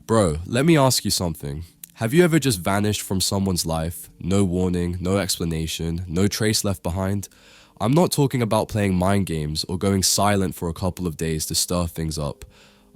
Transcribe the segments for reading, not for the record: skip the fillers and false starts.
Bro, let me ask you something. Have you ever just vanished from someone's life? No warning, no explanation, no trace left behind? I'm not talking about playing mind games or going silent for a couple of days to stir things up.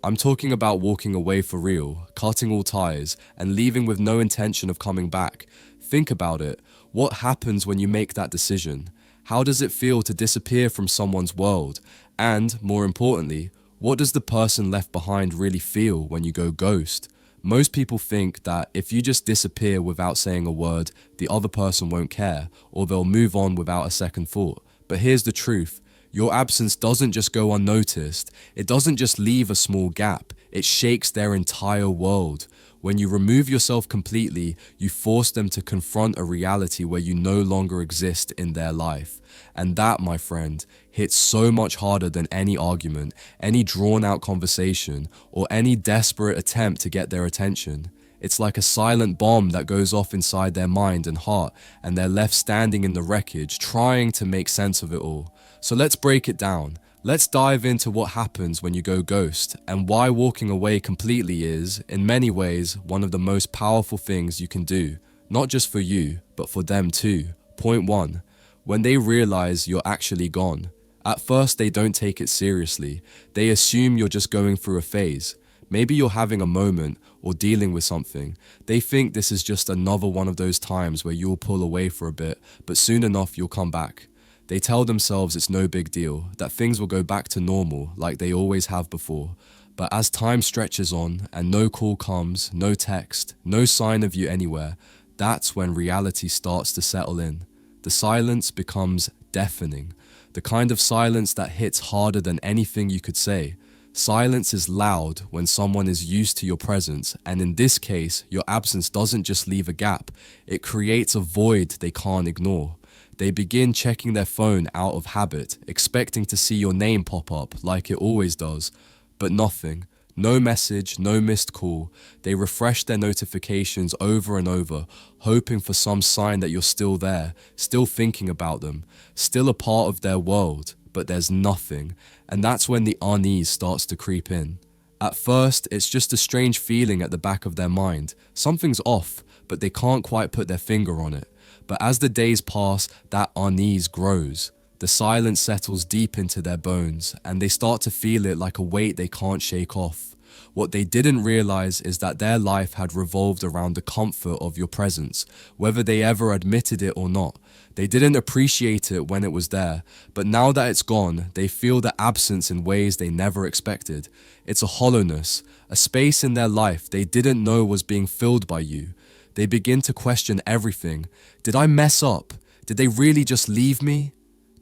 I'm talking about walking away for real, cutting all ties, and leaving with no intention of coming back. Think about it. What happens when you make that decision? How does it feel to disappear from someone's world? And, more importantly, what does the person left behind really feel when you go ghost? Most people think that if you just disappear without saying a word, the other person won't care, or they'll move on without a second thought. But here's the truth. Your absence doesn't just go unnoticed. It doesn't just leave a small gap. It shakes their entire world. When you remove yourself completely, you force them to confront a reality where you no longer exist in their life. And that, my friend, hits so much harder than any argument, any drawn-out conversation, or any desperate attempt to get their attention. It's like a silent bomb that goes off inside their mind and heart, and they're left standing in the wreckage, trying to make sense of it all. So let's break it down. Let's dive into what happens when you go ghost, and why walking away completely is, in many ways, one of the most powerful things you can do. Not just for you, but for them too. Point 1. When they realize you're actually gone. At first, they don't take it seriously. They assume you're just going through a phase. Maybe you're having a moment or dealing with something. They think this is just another one of those times where you'll pull away for a bit, but soon enough you'll come back. They tell themselves it's no big deal, that things will go back to normal like they always have before. But as time stretches on and no call comes, no text, no sign of you anywhere, that's when reality starts to settle in. The silence becomes deafening. The kind of silence that hits harder than anything you could say. Silence is loud when someone is used to your presence, and in this case, your absence doesn't just leave a gap, it creates a void they can't ignore. They begin checking their phone out of habit, expecting to see your name pop up like it always does, but nothing. No message, no missed call. They refresh their notifications over and over, hoping for some sign that you're still there, still thinking about them, still a part of their world, but there's nothing, and that's when the unease starts to creep in. At first, it's just a strange feeling at the back of their mind. Something's off, but they can't quite put their finger on it. But as the days pass, that unease grows. The silence settles deep into their bones, and they start to feel it like a weight they can't shake off. What they didn't realize is that their life had revolved around the comfort of your presence, whether they ever admitted it or not. They didn't appreciate it when it was there, but now that it's gone, they feel the absence in ways they never expected. It's a hollowness, a space in their life they didn't know was being filled by you. They begin to question everything. Did I mess up? Did they really just leave me?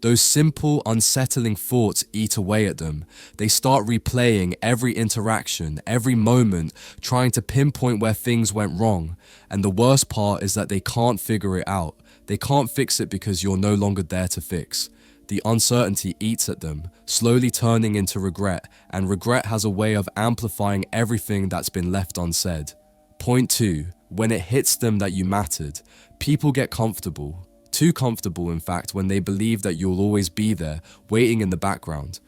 Those simple, unsettling thoughts eat away at them. They start replaying every interaction, every moment, trying to pinpoint where things went wrong. And the worst part is that they can't figure it out. They can't fix it because you're no longer there to fix. The uncertainty eats at them, slowly turning into regret, and regret has a way of amplifying everything that's been left unsaid. Point 2. When it hits them that you mattered, people get comfortable. Too comfortable, in fact, when they believe that you'll always be there, waiting in the background.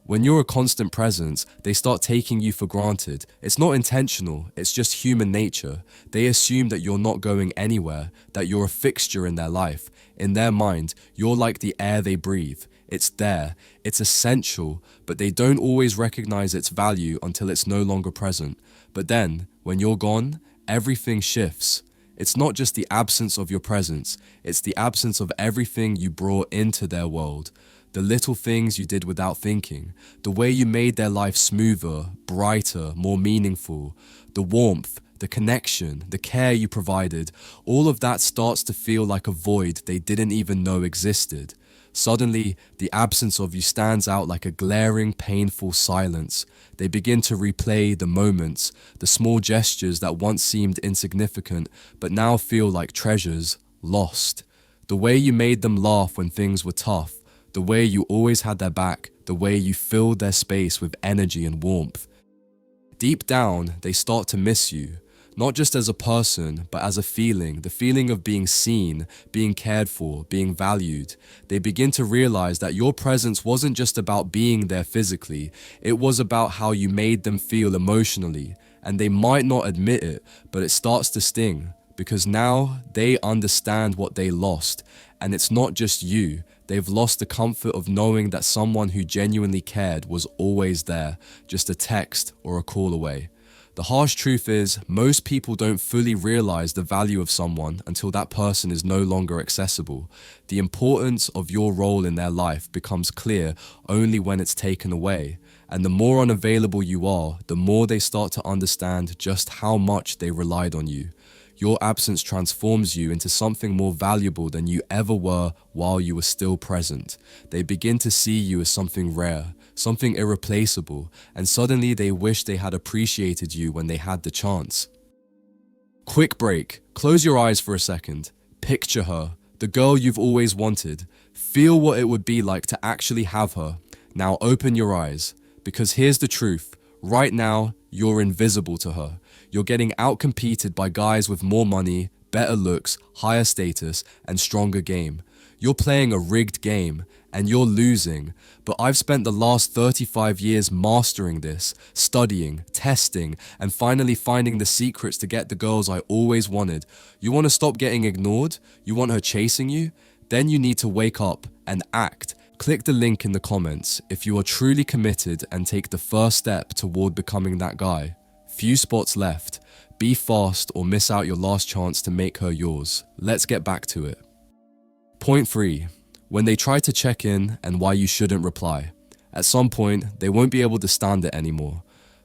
When you're a constant presence, they start taking you for granted. It's not intentional, it's just human nature. They assume that you're not going anywhere, that you're a fixture in their life. In their mind, you're like the air they breathe. It's there, it's essential, but they don't always recognize its value until it's no longer present. But then, when you're gone, everything shifts. It's not just the absence of your presence, it's the absence of everything you brought into their world. The little things you did without thinking, the way you made their life smoother, brighter, more meaningful, the warmth, the connection, the care you provided, all of that starts to feel like a void they didn't even know existed. Suddenly, the absence of you stands out like a glaring, painful silence. They begin to replay the moments, the small gestures that once seemed insignificant, but now feel like treasures, lost. The way you made them laugh when things were tough, the way you always had their back, the way you filled their space with energy and warmth. Deep down, they start to miss you. Not just as a person, but as a feeling, the feeling of being seen, being cared for, being valued. They begin to realize that your presence wasn't just about being there physically, it was about how you made them feel emotionally. And they might not admit it, but it starts to sting, because now they understand what they lost. And it's not just you. They've lost the comfort of knowing that someone who genuinely cared was always there, just a text or a call away. The harsh truth is, most people don't fully realize the value of someone until that person is no longer accessible. The importance of your role in their life becomes clear only when it's taken away. And the more unavailable you are, the more they start to understand just how much they relied on you. Your absence transforms you into something more valuable than you ever were while you were still present. They begin to see you as something rare, something irreplaceable, and suddenly they wish they had appreciated you when they had the chance. Quick break. Close your eyes for a second. Picture her, the girl you've always wanted. Feel what it would be like to actually have her. Now open your eyes, because here's the truth. Right now, you're invisible to her. You're getting outcompeted by guys with more money, better looks, higher status, and stronger game. You're playing a rigged game, and you're losing. But I've spent the last 35 years mastering this, studying, testing, and finally finding the secrets to get the girls I always wanted. You want to stop getting ignored? You want her chasing you? Then you need to wake up and act. Click the link in the comments if you are truly committed and take the first step toward becoming that guy. Few spots left. Be fast or miss out your last chance to make her yours. Let's get back to it. Point 3. When they try to check in and why you shouldn't reply. At some point, they won't be able to stand it anymore.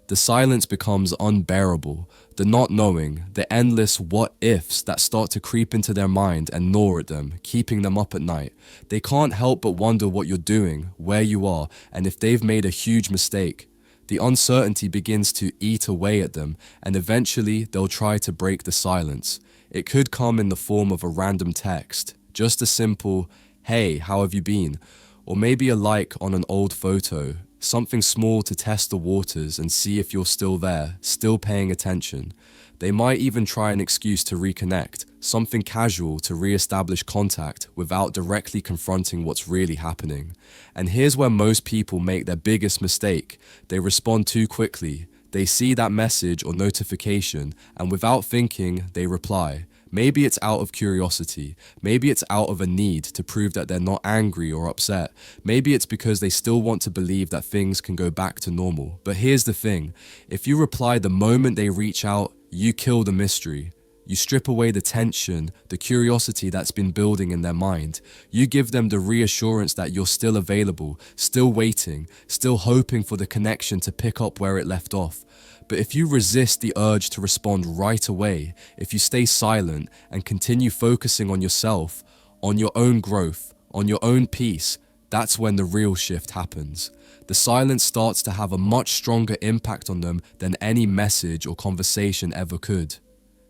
The silence becomes unbearable. The not knowing, the endless what ifs that start to creep into their mind and gnaw at them, keeping them up at night. They can't help but wonder what you're doing, where you are, and if they've made a huge mistake. The uncertainty begins to eat away at them, and eventually they'll try to break the silence. It could come in the form of a random text, just a simple, "Hey, how have you been?" Or maybe a like on an old photo, something small to test the waters and see if you're still there, still paying attention. They might even try an excuse to reconnect, something casual to re-establish contact without directly confronting what's really happening. And here's where most people make their biggest mistake. They respond too quickly. They see that message or notification, and without thinking, they reply. Maybe it's out of curiosity. Maybe it's out of a need to prove that they're not angry or upset. Maybe it's because they still want to believe that things can go back to normal. But here's the thing. If you reply the moment they reach out, you kill the mystery. You strip away the tension, the curiosity that's been building in their mind. You give them the reassurance that you're still available, still waiting, still hoping for the connection to pick up where it left off. But if you resist the urge to respond right away, if you stay silent and continue focusing on yourself, on your own growth, on your own peace, that's when the real shift happens. The silence starts to have a much stronger impact on them than any message or conversation ever could.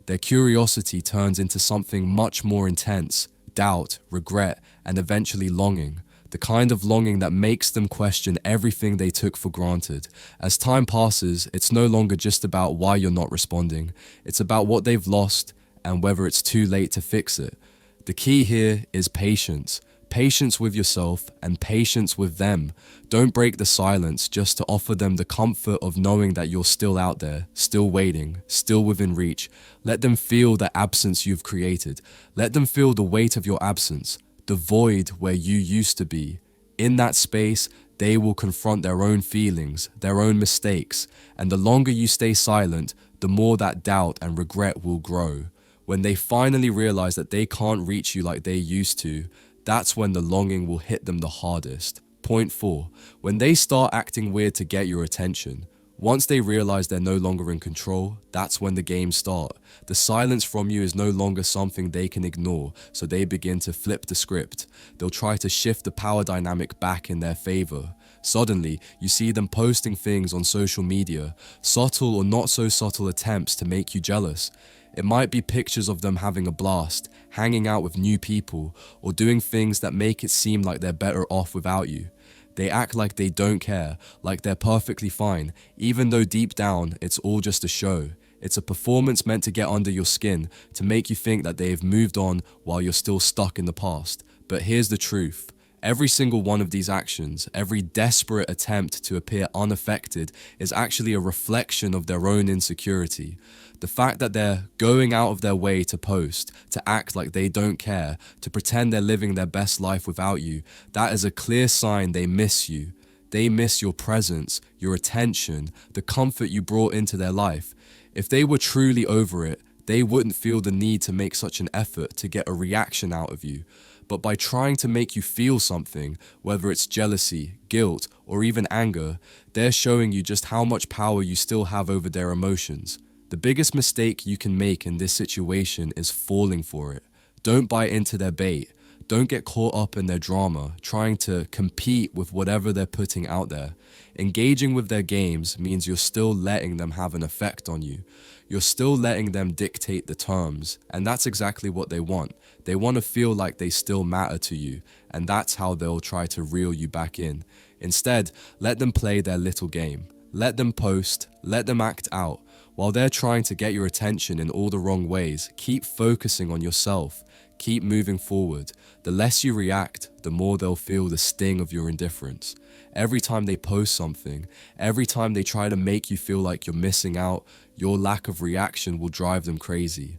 Their curiosity turns into something much more intense, doubt, regret, and eventually longing. The kind of longing that makes them question everything they took for granted. As time passes, it's no longer just about why you're not responding. It's about what they've lost and whether it's too late to fix it. The key here is patience. Patience with yourself and patience with them. Don't break the silence just to offer them the comfort of knowing that you're still out there, still waiting, still within reach. Let them feel the absence you've created. Let them feel the weight of your absence, the void where you used to be. In that space, they will confront their own feelings, their own mistakes, and the longer you stay silent, the more that doubt and regret will grow. When they finally realize that they can't reach you like they used to, that's when the longing will hit them the hardest. Point 4. When they start acting weird to get your attention. Once they realize they're no longer in control, that's when the games start. The silence from you is no longer something they can ignore, so they begin to flip the script. They'll try to shift the power dynamic back in their favor. Suddenly, you see them posting things on social media, subtle or not so subtle attempts to make you jealous. It might be pictures of them having a blast, hanging out with new people, or doing things that make it seem like they're better off without you. They act like they don't care, like they're perfectly fine, even though deep down, it's all just a show. It's a performance meant to get under your skin, to make you think that they've moved on while you're still stuck in the past. But here's the truth. Every single one of these actions, every desperate attempt to appear unaffected, is actually a reflection of their own insecurity. The fact that they're going out of their way to post, to act like they don't care, to pretend they're living their best life without you, that is a clear sign they miss you. They miss your presence, your attention, the comfort you brought into their life. If they were truly over it, they wouldn't feel the need to make such an effort to get a reaction out of you. But by trying to make you feel something, whether it's jealousy, guilt, or even anger, they're showing you just how much power you still have over their emotions. The biggest mistake you can make in this situation is falling for it. Don't buy into their bait. Don't get caught up in their drama, trying to compete with whatever they're putting out there. Engaging with their games means you're still letting them have an effect on you. You're still letting them dictate the terms, and that's exactly what they want. They want to feel like they still matter to you, and that's how they'll try to reel you back in. Instead, let them play their little game. Let them post, let them act out. While they're trying to get your attention in all the wrong ways, keep focusing on yourself. Keep moving forward. The less you react, the more they'll feel the sting of your indifference. Every time they post something, every time they try to make you feel like you're missing out, your lack of reaction will drive them crazy.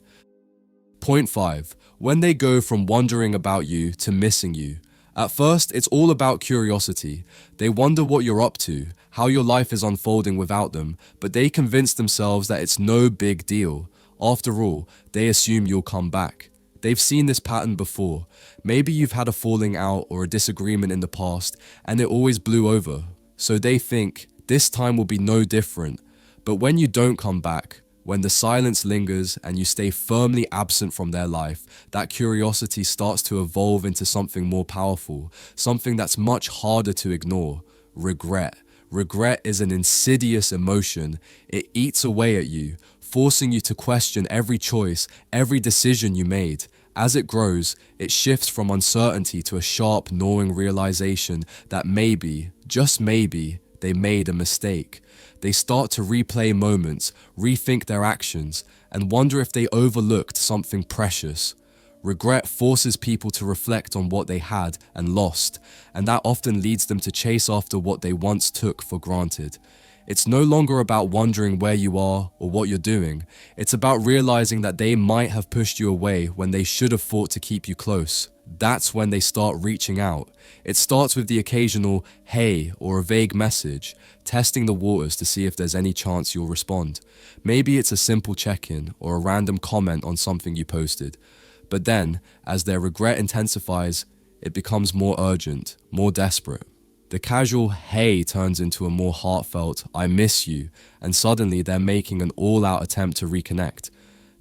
Point 5. When they go from wondering about you to missing you. At first, it's all about curiosity. They wonder what you're up to, how your life is unfolding without them, but they convince themselves that it's no big deal. After all, they assume you'll come back. They've seen this pattern before. Maybe you've had a falling out or a disagreement in the past, and it always blew over. So they think, this time will be no different. But when you don't come back, when the silence lingers and you stay firmly absent from their life, that curiosity starts to evolve into something more powerful, something that's much harder to ignore: regret. Regret is an insidious emotion. It eats away at you, forcing you to question every choice, every decision you made. As it grows, it shifts from uncertainty to a sharp, gnawing realization that maybe, just maybe, they made a mistake. They start to replay moments, rethink their actions, and wonder if they overlooked something precious. Regret forces people to reflect on what they had and lost, and that often leads them to chase after what they once took for granted. It's no longer about wondering where you are or what you're doing. It's about realizing that they might have pushed you away when they should have fought to keep you close. That's when they start reaching out. It starts with the occasional "hey" or a vague message, testing the waters to see if there's any chance you'll respond. Maybe it's a simple check-in or a random comment on something you posted. But then, as their regret intensifies, it becomes more urgent, more desperate. The casual "hey" turns into a more heartfelt "I miss you," and suddenly they're making an all-out attempt to reconnect.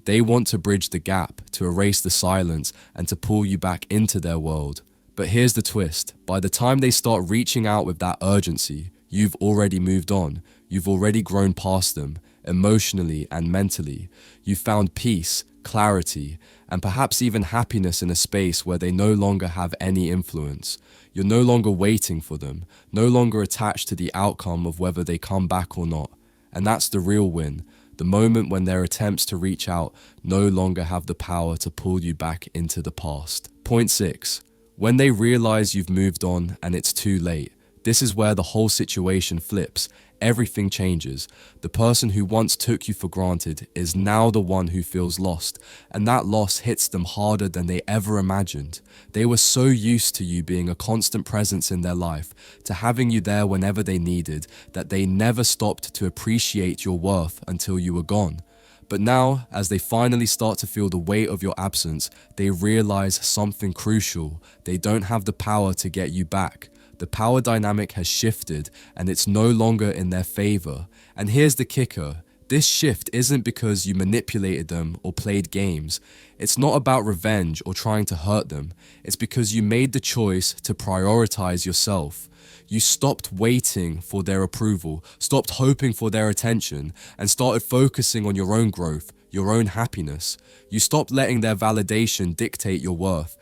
They want to bridge the gap, to erase the silence, and to pull you back into their world. But here's the twist: by the time they start reaching out with that urgency, you've already moved on. You've already grown past them, emotionally and mentally. You've found peace, clarity, and perhaps even happiness in a space where they no longer have any influence. You're no longer waiting for them, no longer attached to the outcome of whether they come back or not. And that's the real win, the moment when their attempts to reach out no longer have the power to pull you back into the past. Point 6. When they realize you've moved on and it's too late. This is where the whole situation flips. Everything changes. The person who once took you for granted is now the one who feels lost, and that loss hits them harder than they ever imagined. They were so used to you being a constant presence in their life, to having you there whenever they needed, that they never stopped to appreciate your worth until you were gone. But now, as they finally start to feel the weight of your absence, they realize something crucial. They don't have the power to get you back. The power dynamic has shifted and it's no longer in their favor. And here's the kicker. This shift isn't because you manipulated them or played games. It's not about revenge or trying to hurt them. It's because you made the choice to prioritize yourself. You stopped waiting for their approval, stopped hoping for their attention, and started focusing on your own growth, your own happiness. You stopped letting their validation dictate your worth.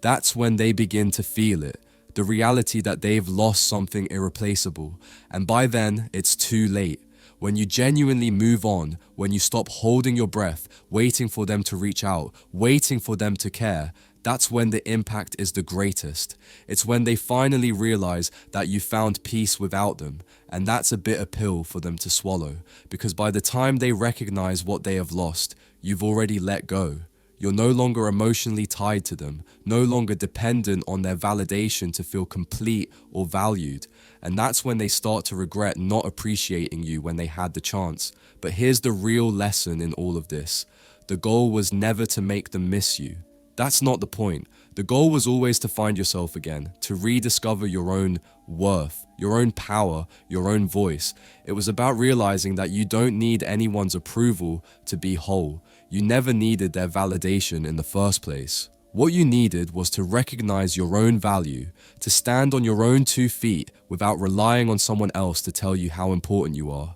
That's when they begin to feel it. The reality that they've lost something irreplaceable, and by then it's too late. When you genuinely move on, when you stop holding your breath, waiting for them to reach out, waiting for them to care, that's when the impact is the greatest. It's when they finally realize that you found peace without them, and that's a bitter pill for them to swallow, because by the time they recognize what they have lost, you've already let go. You're no longer emotionally tied to them, no longer dependent on their validation to feel complete or valued. And that's when they start to regret not appreciating you when they had the chance. But here's the real lesson in all of this. The goal was never to make them miss you. That's not the point. The goal was always to find yourself again, to rediscover your own worth, your own power, your own voice. It was about realizing that you don't need anyone's approval to be whole. You never needed their validation in the first place. What you needed was to recognize your own value, to stand on your own 2 feet without relying on someone else to tell you how important you are.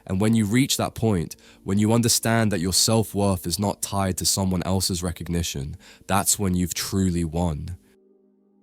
And when you reach that point, when you understand that your self-worth is not tied to someone else's recognition, that's when you've truly won.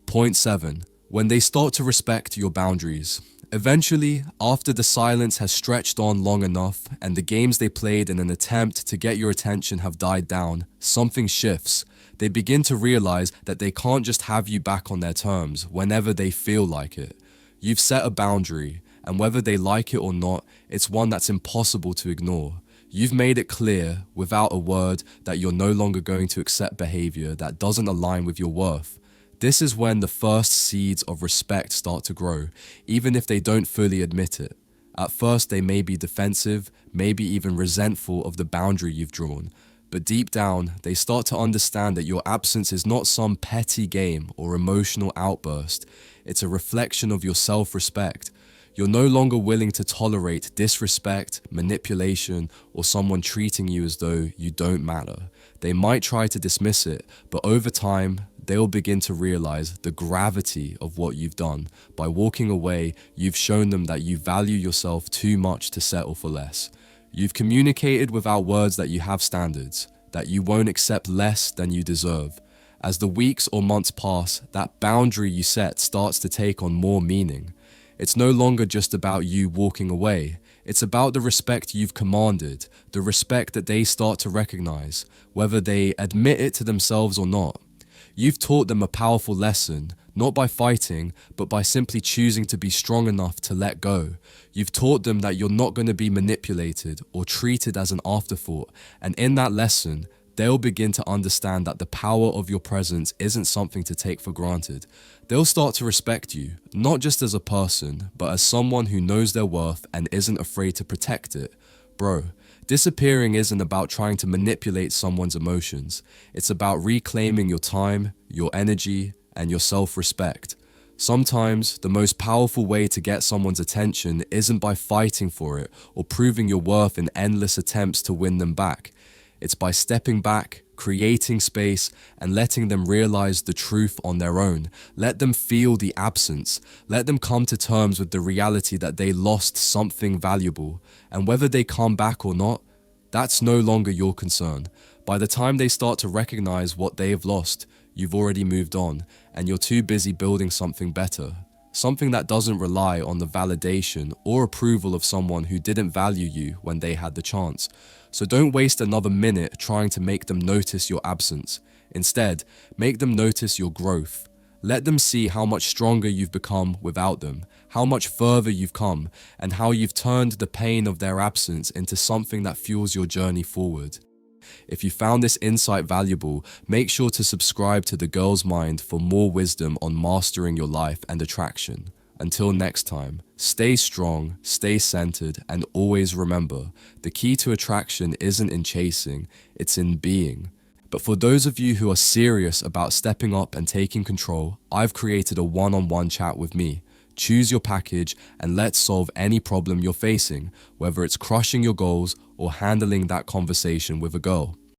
Point 7. When they start to respect your boundaries. Eventually, after the silence has stretched on long enough and the games they played in an attempt to get your attention have died down, something shifts. They begin to realize that they can't just have you back on their terms whenever they feel like it. You've set a boundary, and whether they like it or not, it's one that's impossible to ignore. You've made it clear, without a word, that you're no longer going to accept behavior that doesn't align with your worth. This is when the first seeds of respect start to grow, even if they don't fully admit it. At first, they may be defensive, maybe even resentful of the boundary you've drawn. But deep down, they start to understand that your absence is not some petty game or emotional outburst. It's a reflection of your self-respect. You're no longer willing to tolerate disrespect, manipulation, or someone treating you as though you don't matter. They might try to dismiss it, but over time, they'll begin to realize the gravity of what you've done. By walking away, you've shown them that you value yourself too much to settle for less. You've communicated without words that you have standards, that you won't accept less than you deserve. As the weeks or months pass, that boundary you set starts to take on more meaning. It's no longer just about you walking away. It's about the respect you've commanded, the respect that they start to recognize, whether they admit it to themselves or not. You've taught them a powerful lesson, not by fighting, but by simply choosing to be strong enough to let go. You've taught them that you're not going to be manipulated or treated as an afterthought, and in that lesson, they'll begin to understand that the power of your presence isn't something to take for granted. They'll start to respect you, not just as a person, but as someone who knows their worth and isn't afraid to protect it. Bro, disappearing isn't about trying to manipulate someone's emotions. It's about reclaiming your time, your energy, and your self-respect. Sometimes, the most powerful way to get someone's attention isn't by fighting for it or proving your worth in endless attempts to win them back. It's by stepping back, creating space, and letting them realize the truth on their own. Let them feel the absence. Let them come to terms with the reality that they lost something valuable. And whether they come back or not, that's no longer your concern. By the time they start to recognize what they have lost, you've already moved on, and you're too busy building something better. Something that doesn't rely on the validation or approval of someone who didn't value you when they had the chance. So don't waste another minute trying to make them notice your absence. Instead, make them notice your growth. Let them see how much stronger you've become without them, how much further you've come, and how you've turned the pain of their absence into something that fuels your journey forward. If you found this insight valuable, make sure to subscribe to The Girl's Mind for more wisdom on mastering your life and attraction. Until next time, stay strong, stay centered, and always remember, the key to attraction isn't in chasing, it's in being. But for those of you who are serious about stepping up and taking control, I've created a one-on-one chat with me. Choose your package and let's solve any problem you're facing, whether it's crushing your goals or handling that conversation with a girl.